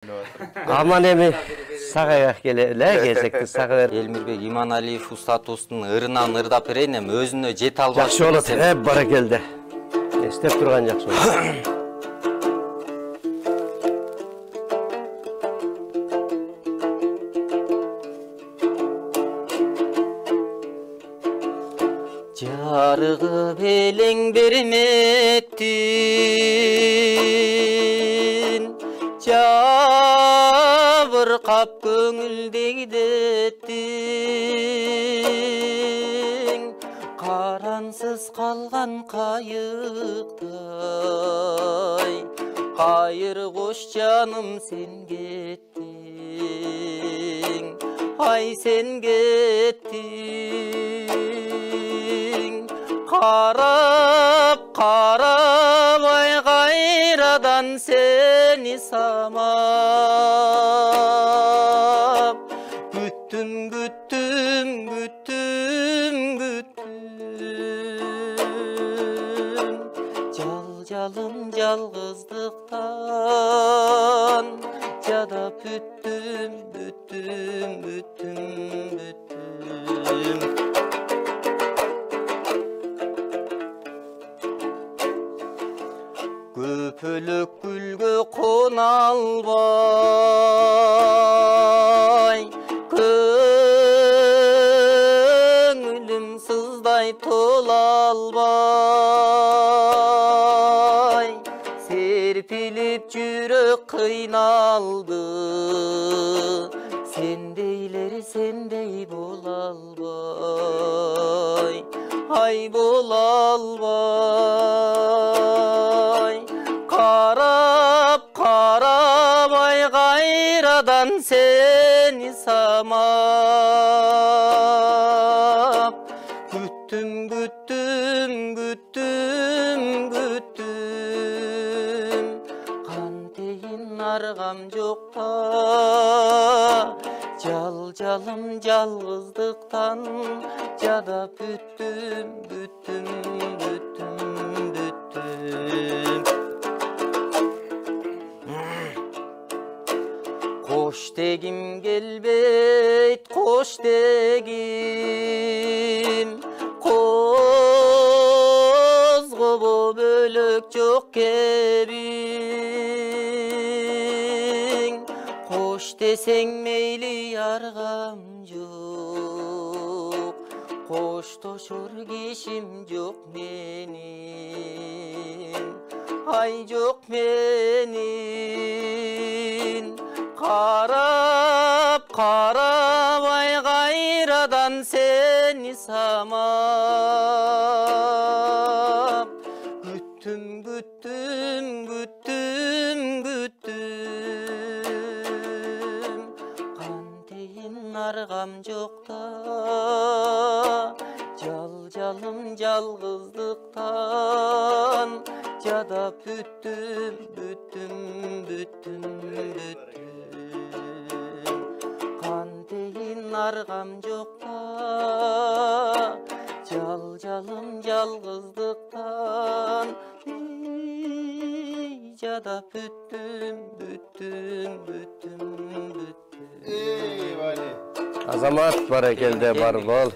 Aman emi сага келсекти сага бер. Элмирбек Иманалиев устатыбыздын ырынан ырдап берейин эми өзүнө жете албак. Жакшы болот. Баракелде. Эстеп турган жакшы болот. Жарыгып элең берметтин, жабыркап көңүлдегидеттиң, карансыз калган кайыктай, кайыр кош жаным сен кеттиң, ай сен кеттиң. Карап, карабай кайрадан сени самап, күттүм, күттүм, күттүм, күттүм. Жалым жалгыздыктан, жадап бүттүм, бүттүм, бүттүм, бүттүм. Көпөлөк гүлгө кона албай, көңүлүм сыздай тола албай, серпилип жүрөк кыйналды, сендей бола албай, ай бола албай. Карап, карабай кайрадан сени самап, күттүм, күттүм, күттүм, күттүм. Кантейин аргам жокта, жалым жалгыздыктан, жадап бүттүм, бүттүм, бүттүм, бүттүм. Koş degim gelbeyt, koş degim, kozgobo bölök çok kebin. Koş deseng meyli yargam yok, koştoşur kişim yok menin, ay yok menin. Karap, karabay kayradan seni samap, güttüm, güttüm, güttüm, güttüm. Kanteyin argam jokta, жалым жалгыздыктан, жадап бүттүм, бүттүм, бүттүм, бүттүм. Кантейин аргам жокта, жалым жалгыздыктан, жадап бүттүм, бүттүм, бүттүм, бүттүм. Азамат баракелде бар бол.